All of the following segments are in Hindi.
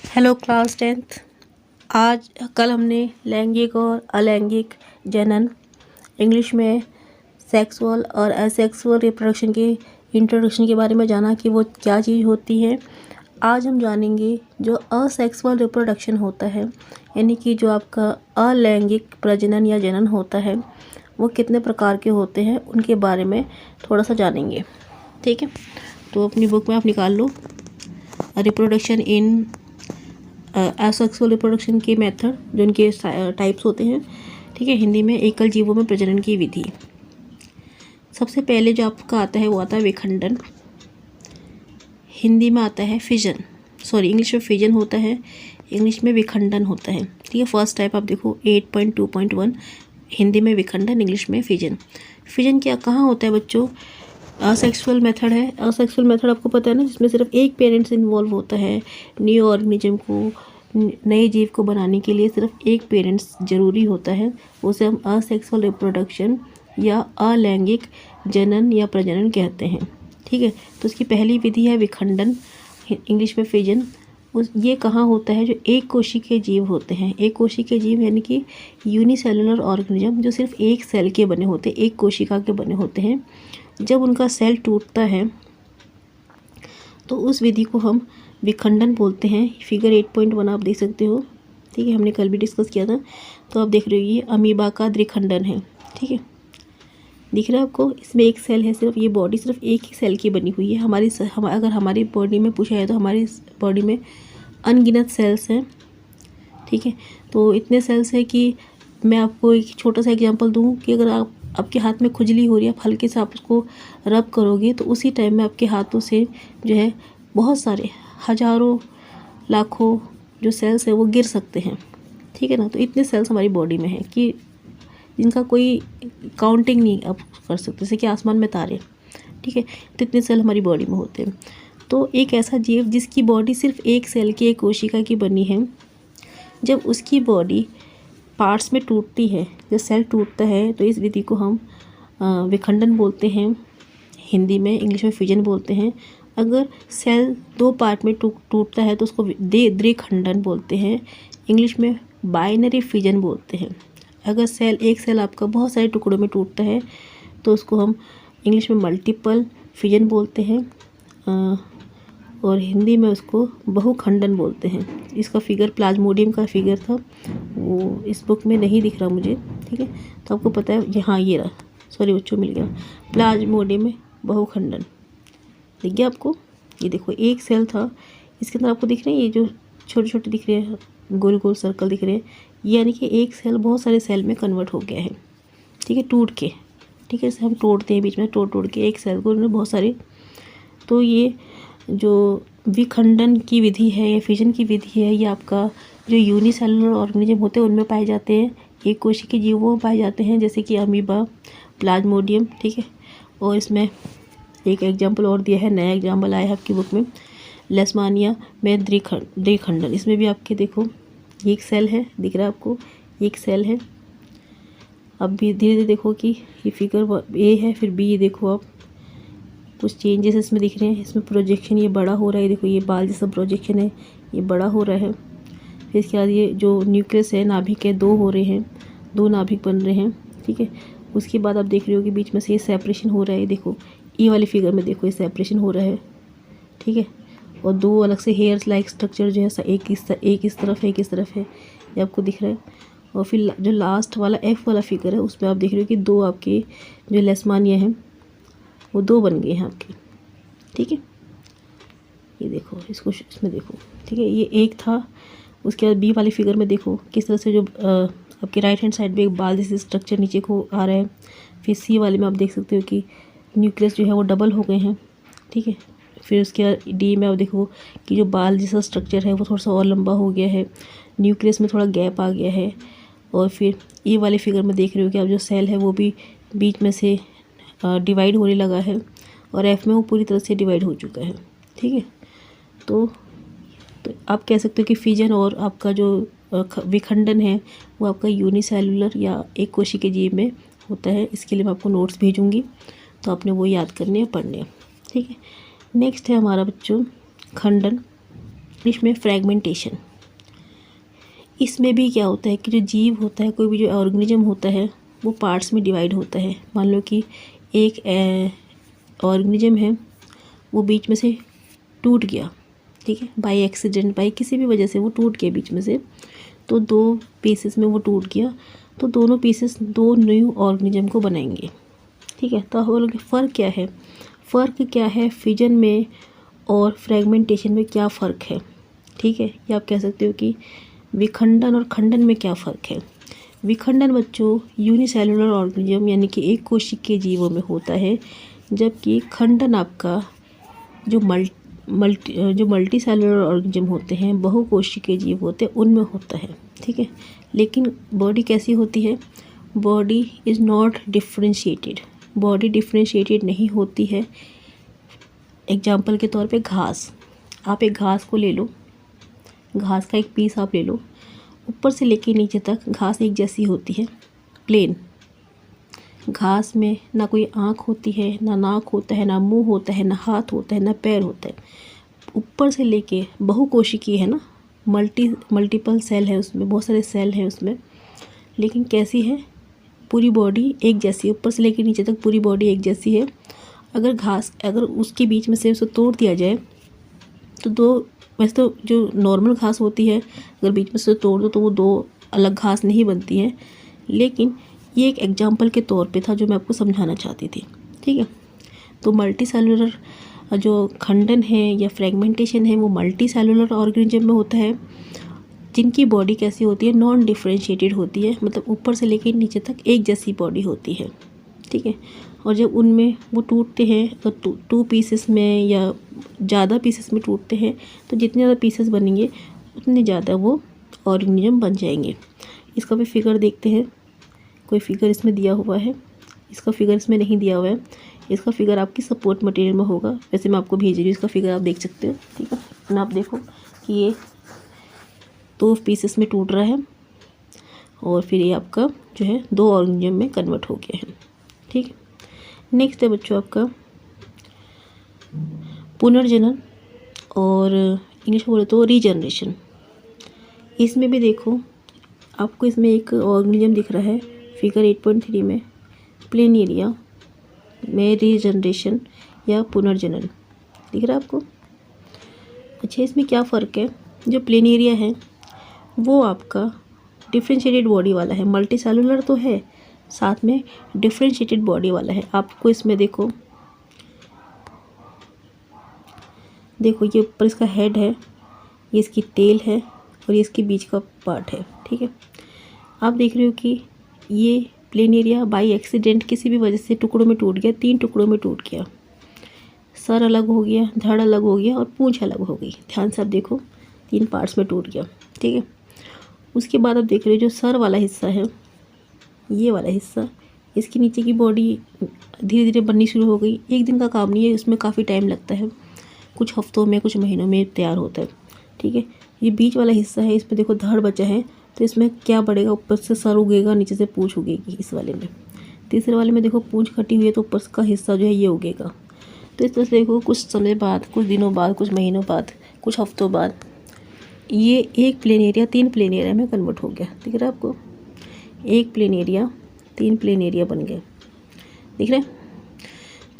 Hello class 10th। आज कल हमने लैंगिक और अलैंगिक जनन, इंग्लिश में सेक्सुअल और असेक्सुअल रिप्रोडक्शन के इंट्रोडक्शन के बारे में जाना कि वो क्या चीज़ होती है। आज हम जानेंगे जो असेक्सुअल रिप्रोडक्शन होता है, यानी कि जो आपका अलैंगिक प्रजनन या जनन होता है वो कितने प्रकार के होते हैं, उनके बारे में थोड़ा सा जानेंगे। ठीक है, तो अपनी बुक में आप निकाल लो रिप्रोडक्शन इन असेक्सुअल रिप्रोडक्शन के मेथड, जो इनके टाइप्स होते हैं। ठीक है, हिंदी में एकल जीवों में प्रजनन की विधि। सबसे पहले जो आपका आता है वो आता है विखंडन। हिंदी में आता है फिजन, इंग्लिश में फिजन होता है, इंग्लिश में विखंडन होता है। ठीक है, फर्स्ट टाइप आप देखो 8.2.1, हिंदी में विखंडन, इंग्लिश में फिजन। फिजन क्या कहाँ होता है बच्चों? असेक्सुअल मेथड है। असेक्सुअल मेथड आपको पता है ना, जिसमें सिर्फ एक पेरेंट्स इन्वॉल्व होता है। न्यू ऑर्गेनिज्म को, नए जीव को बनाने के लिए सिर्फ एक पेरेंट्स ज़रूरी होता है। उसे हम असेक्सुअल रिप्रोडक्शन या अलैंगिक जनन या प्रजनन कहते हैं। ठीक है, तो उसकी पहली विधि है विखंडन, इंग्लिश में फिजन। ये कहाँ होता है? जो एक कोशिकीय के जीव होते हैं। एक कोशिकीय के जीव यानी कि यूनिसेलुलर ऑर्गेनिज्म, जो सिर्फ एक सेल के बने होते हैं, एक कोशिका के बने होते हैं। जब उनका सेल टूटता है तो उस विधि को हम विखंडन बोलते हैं। फिगर 8.1 आप देख सकते हो। ठीक है, हमने कल भी डिस्कस किया था। तो आप देख रहे हो ये अमीबा का द्विखंडन है। ठीक है, दिख रहा है आपको? इसमें एक सेल है, सिर्फ ये बॉडी सिर्फ एक ही सेल की बनी हुई है। अगर हमारी बॉडी में पूछा जाए तो हमारी बॉडी में अनगिनत सेल्स हैं। ठीक है, तो इतने सेल्स हैं कि मैं आपको एक छोटा सा एग्जांपल दूं कि अगर आपके हाथ में खुजली हो रही है, आप हल्के से आप उसको रब करोगे तो उसी टाइम में आपके हाथों से जो है बहुत सारे हजारों लाखों जो सेल्स हैं वो गिर सकते हैं। ठीक है ना, तो इतने सेल्स हमारी बॉडी में हैं कि जिनका कोई काउंटिंग नहीं आप कर सकते, जैसे कि आसमान में तारे। ठीक है, तो इतने सेल हमारी बॉडी में होते हैं। तो एक ऐसा जीव जिसकी बॉडी सिर्फ एक सेल की, एक कोशिका की बनी है, जब उसकी बॉडी पार्ट्स में टूटती है, जब सेल टूटता है, तो इस विधि को हम विखंडन बोलते हैं हिंदी में, इंग्लिश में फिजन बोलते हैं। अगर सेल दो पार्ट में टूटता है तो उसको द्विखंडन बोलते हैं, इंग्लिश में बाइनरी फिजन बोलते हैं। अगर एक सेल आपका बहुत सारे टुकड़ों में टूटता है तो उसको हम इंग्लिश में मल्टीपल फिजन बोलते हैं, और हिंदी में उसको बहुखंडन बोलते हैं। इसका फिगर प्लाज्मोडियम का फिगर था, वो इस बुक में नहीं दिख रहा मुझे। ठीक है, तो आपको पता है यहाँ ये रहा, सॉरी बच्चों मिल गया, प्लाज्मोडियम में बहुखंडन दिख गया आपको। ये देखो एक सेल था, इसके अंदर आपको दिख रहे हैं ये जो छोटे छोटे दिख रहे हैं, गोल गोल सर्कल दिख रहे हैं, यानी कि एक सेल बहुत सारे सेल में कन्वर्ट हो गया है। ठीक है, टूट के। ठीक है, इसे हम तोड़ते हैं बीच में, तोड़ के एक सेल को उन्होंने बहुत सारे। तो ये जो विखंडन की विधि है या फिजन की विधि है, ये आपका जो यूनिसेलुलर ऑर्गेनिज्म होते हैं उनमें पाए जाते हैं, एक कोशिकीय जीवों में पाए जाते हैं, जैसे कि अमीबा, प्लाज्मोडियम। ठीक है, और इसमें एक एग्जाम्पल और दिया है, नया एग्जाम्पल आया है आपकी बुक में, लेशमानिया में द्विखंडन। इसमें भी आपके देखो एक सेल है, दिख रहा है आपको, एक सेल है। अब भी धीरे धीरे देखो कि ये फिगर ए है, फिर बी देखो आप, कुछ चेंजेस इसमें दिख रहे हैं। इसमें प्रोजेक्शन ये बड़ा हो रहा है, देखो ये बाल जैसा प्रोजेक्शन है, ये बड़ा हो रहा है। फिर इसके बाद ये जो न्यूक्लियस है, नाभिक है, दो हो रहे हैं, दो नाभिक बन रहे हैं। ठीक है, उसके बाद आप देख रहे हो कि बीच में से ये सेपरेशन हो रहा है, देखो ई वाली फिगर में देखो ये सेपरेशन हो रहा है। ठीक है, और दो अलग से हेयर्स लाइक स्ट्रक्चर जो है, एक इस तरफ है, एक इस तरफ है, ये आपको दिख रहा है। और फिर जो लास्ट वाला एफ वाला फिगर है, उसमें आप देख रहे हो कि दो आपके जो लेशमानिया हैं वो दो बन गए हैं आपके। ठीक है, ये देखो इसको इसमें देखो। ठीक है, ये एक था, उसके बाद बी वाली फिगर में देखो किस तरह से जो आपके राइट हैंड साइड में एक बाल जैसे स्ट्रक्चर नीचे को आ रहा है। फिर सी वाले में आप देख सकते हो कि न्यूक्लियस जो है वो डबल हो गए हैं। ठीक है, फिर उसके बाद डी में आप देखो कि जो बाल जैसा स्ट्रक्चर है वो थोड़ा सा और लंबा हो गया है, न्यूक्लियस में थोड़ा गैप आ गया है। और फिर ई वाली फिगर में देख रहे हो कि अब जो सेल है वो भी बीच में से डिवाइड होने लगा है, और एफ में वो पूरी तरह से डिवाइड हो चुका है। ठीक है, तो आप कह सकते हो कि फिजन और आपका जो विखंडन है वो आपका यूनिसेलुलर या एक कोशिकीय जीव में होता है। इसके लिए मैं आपको नोट्स भेजूँगी, तो आपने वो याद करने हैं, पढ़ने हैं। ठीक है, नेक्स्ट है हमारा बच्चों खंडन। इंग्लिश में फ्रेगमेंटेशन। इसमें भी क्या होता है कि जो जीव होता है, कोई भी जो ऑर्गेनिज्म होता है वो पार्ट्स में डिवाइड होता है। मान लो कि एक ऑर्गेनिज्म है, वो बीच में से टूट गया, ठीक है, बाय एक्सीडेंट, बाय किसी भी वजह से वो टूट गया बीच में से, तो 2 पीसेस में वो टूट गया, तो दोनों पीसेस 2 न्यू ऑर्गेनिज्म को बनाएंगे, ठीक है। तो हम लोग फ़र्क क्या है, फ़र्क क्या है फिजन में और फ्रेगमेंटेशन में, क्या फ़र्क है, ठीक है। या आप कह सकते हो कि विखंडन और खंडन में क्या फ़र्क है। विखंडन बच्चों यूनिसेलुलर ऑर्गेनिज्म यानी कि एक कोशिकीय जीवों में होता है, जबकि खंडन आपका जो मल्टी सेलुलर ऑर्गेनिज्म होते हैं, बहुकोशिकीय जीव होते हैं, उनमें होता है, ठीक है। लेकिन बॉडी कैसी होती है, body is not differentiated, body differentiated नहीं होती है। एग्जाम्पल के तौर पे घास, आप एक घास को ले लो, घास का एक पीस आप ले लो, ऊपर से लेके नीचे तक घास एक जैसी होती है, प्लेन। घास में ना कोई आँख होती है, ना नाक होता है, ना मुंह होता है, ना हाथ होता है, ना पैर होता है। ऊपर से लेके बहुकोशिकीय है ना, मल्टीपल सेल है उसमें, बहुत सारे सेल हैं उसमें, लेकिन कैसी है, पूरी बॉडी एक जैसी है, ऊपर से लेके नीचे तक पूरी बॉडी एक जैसी है। अगर उसके बीच में से उसे तोड़ दिया जाए तो वैसे तो जो नॉर्मल घास होती है, अगर बीच में से तोड़ दो तो वो 2 अलग घास नहीं बनती है, लेकिन ये एक एग्जाम्पल के तौर पे था जो मैं आपको समझाना चाहती थी, ठीक है। तो मल्टी सेलुलर जो खंडन है या फ्रेगमेंटेशन है, वो मल्टी सेलुलर ऑर्गेनिज्म में होता है, जिनकी बॉडी कैसी होती है, नॉन डिफ्रेंशिएटेड होती है, मतलब ऊपर से लेकर नीचे तक एक जैसी बॉडी होती है, ठीक है। और जब उनमें वो टूटते हैं तो 2 पीसेस में या ज़्यादा पीसेस में टूटते हैं, तो जितने ज़्यादा पीसेस बनेंगे उतने ज़्यादा वो ऑर्गेनिज्म बन जाएंगे। इसका भी फिगर देखते हैं, कोई फिगर इसमें दिया हुआ है, इसका फिगर इसमें नहीं दिया हुआ है, इसका फिगर आपकी सपोर्ट मटेरियल में होगा, वैसे मैं आपको भेज रही हूँ, इसका फिगर आप देख सकते हो, ठीक है ना। आप देखो कि ये 2 पीसेस में टूट रहा है और फिर ये आपका जो है 2 ऑर्गेनिज्म में कन्वर्ट हो गया है, ठीक है। नेक्स्ट है बच्चों आपका पुनर्जनन, और इंग्लिश में बोले तो रीजनरेशन। इसमें भी देखो आपको इसमें एक ऑर्गेनिज्म दिख रहा है फिगर 8.3 में, प्लेनेरिया में रीजनरेशन या पुनर्जनन दिख रहा है आपको। अच्छा, इसमें क्या फ़र्क है, जो प्लेनेरिया है वो आपका डिफ्रेंशिएटेड बॉडी वाला है, मल्टी सेलुलर तो है, साथ में डिफ्रेंशिएटेड बॉडी वाला है। आपको इसमें देखो ये ऊपर इसका हेड है, ये इसकी टेल है और ये इसके बीच का पार्ट है, ठीक है। आप देख रहे हो कि ये प्लेनेरिया बाई एक्सीडेंट किसी भी वजह से टुकड़ों में टूट गया, 3 टुकड़ों में टूट गया, सर अलग हो गया, धड़ अलग हो गया और पूंछ अलग हो गई। ध्यान से आप देखो 3 पार्ट्स में टूट गया, ठीक है। उसके बाद आप देख रहे हो जो सर वाला हिस्सा है, ये वाला हिस्सा, इसके नीचे की बॉडी धीरे धीरे बननी शुरू हो गई। एक दिन का काम नहीं है, इसमें काफ़ी टाइम लगता है, कुछ हफ्तों में कुछ महीनों में तैयार होता है, ठीक है। ये बीच वाला हिस्सा है, इसमें देखो धड़ बचा है, तो इसमें क्या बढ़ेगा, ऊपर से सर उगेगा, नीचे से पूंछ उगेगी इस वाले में। तीसरे वाले में देखो पूंछ कटी हुई है तो ऊपर का हिस्सा जो है ये उगेगा। तो इस तरह से देखो कुछ समय बाद, कुछ दिनों बाद, कुछ महीनों बाद, कुछ हफ्तों बाद ये एक प्लेनेरिया 3 प्लेनेरिया में कन्वर्ट हो गया। दिख रहा है आपको, एक प्लेनेरिया 3 प्लेनेरिया बन गए, दिख रहा है।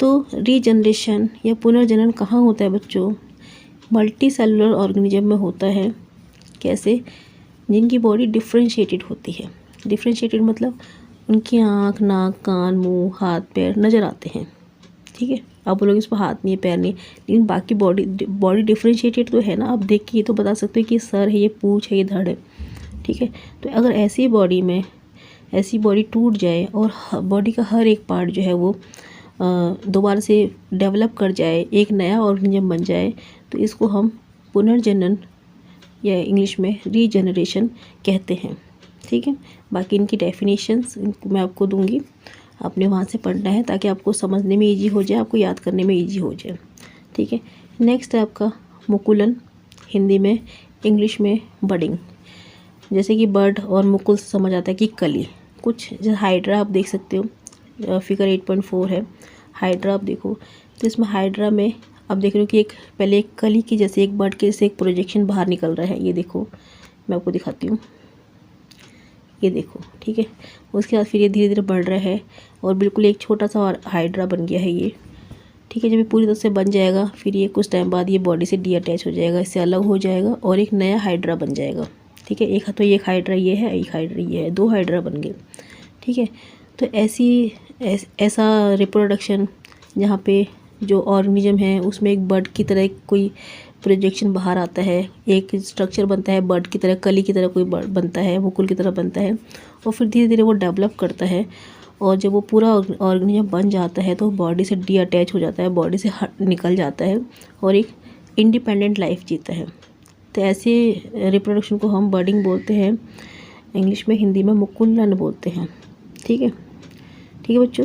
तो रीजनरेशन या पुनर्जनन कहाँ होता है बच्चों, मल्टी सेलुलर ऑर्गेनिज्म में होता है। कैसे, जिनकी बॉडी डिफ्रेंशिएटेड होती है। डिफ्रेंशिएटेड मतलब उनकी आँख, नाक, कान, मुंह, हाथ, पैर नज़र आते हैं, ठीक है। आप बोलोगे इस पर हाथ नहीं है, पैर नहीं, लेकिन बाकी बॉडी डिफ्रेंशिएटेड तो है ना। आप देख के ये तो बता सकते हो कि सर है, ये पूंछ है, ये धड़ है, ठीक है। तो अगर ऐसी बॉडी टूट जाए और बॉडी का हर एक पार्ट जो है वो दोबारा से डेवलप कर जाए, एक नया ऑर्गेनिज्म बन जाए, तो इसको हम पुनर्जनन या इंग्लिश में रीजनरेशन कहते हैं, ठीक है। बाकी इनकी डेफिनेशंस मैं आपको दूंगी, आपने वहाँ से पढ़ना है ताकि आपको समझने में इजी हो जाए, आपको याद करने में इजी हो जाए, ठीक है। नेक्स्ट है आपका मुकुलन, हिंदी में, इंग्लिश में बडिंग। जैसे कि बर्ड और मुकुल से समझ आता है कि कली, कुछ जैसे हाइड्रा आप देख सकते हो, फिगर 8.4 है, हाइड्रा आप देखो, तो इसमें हाइड्रा में अब देख रहे हो कि एक पहले एक कली की जैसे एक बर्ड के से एक प्रोजेक्शन बाहर निकल रहा है, ये देखो मैं आपको दिखाती हूँ, ये देखो, ठीक है। उसके बाद फिर ये धीरे धीरे बढ़ रहा है और बिल्कुल एक छोटा सा और हाइड्रा बन गया है ये, ठीक है। जब ये पूरी तरह से बन जाएगा फिर ये कुछ टाइम बाद ये बॉडी से डीअटैच हो जाएगा, इससे अलग हो जाएगा और एक नया हाइड्रा बन जाएगा, ठीक है। एक तो एक हाइड्रा ये है, एक हाइड्रा ये है, 2 हाइड्रा बन गए, ठीक है। तो ऐसा रिप्रोडक्शन जहाँ पे जो ऑर्गेनिज्म है उसमें एक बर्ड की तरह कोई प्रोजेक्शन बाहर आता है, एक स्ट्रक्चर बनता है बर्ड की तरह, कली की तरह कोई बर्ड बनता है, मुकुल की तरह बनता है और फिर धीरे धीरे वो डेवलप करता है और जब वो पूरा ऑर्गेनिज्म बन जाता है तो बॉडी से डीअटैच हो जाता है, बॉडी से निकल जाता है और एक इंडिपेंडेंट लाइफ जीता है। तो ऐसे रिप्रोडक्शन को हम बर्डिंग बोलते हैं, इंग्लिश में, हिंदी में मुकुलन बोलते हैं, ठीक है। ठीक है बच्चों।